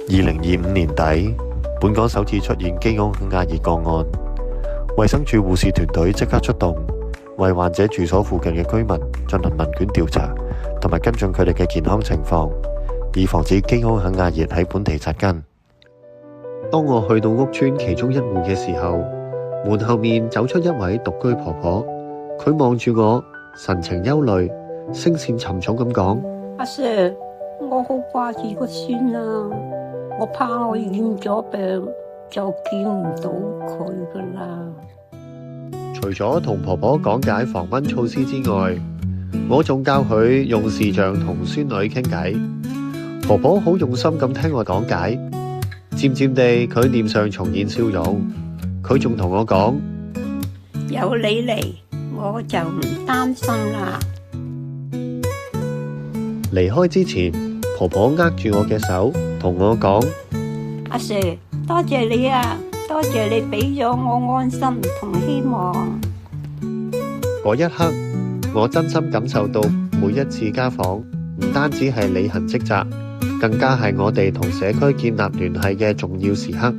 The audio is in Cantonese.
2025年底，本港首次出現基因壓熱個案，衛生署護士團隊即刻出動，為患者住所附近嘅居民進行問卷調查，同埋跟進佢哋嘅健康情況，以防止基因壓熱喺本地扎根。當我去到屋邨其中一戶嘅時候，門後面走出一位獨居婆婆，佢望住我，神情憂慮，聲線沉重咁講：阿 Sir， 我好掛住個孫啊，我怕我染咗病就見唔到佢噶啦。除咗同婆婆講解防蚊措施之外，我仲教佢用視像同孫女傾偈。婆婆好用心咁聽我講解，漸漸地佢臉上重現笑容。佢仲同我講：有你嚟，我就唔擔心啦。離開之前，婆婆握住我嘅手，同我講：阿 Sir， 多謝你啊，多謝你俾咗我安心同希望。嗰一刻，我真心感受到每一次家訪，唔單止係履行職責，更加係我哋同社區建立聯繫嘅重要時刻。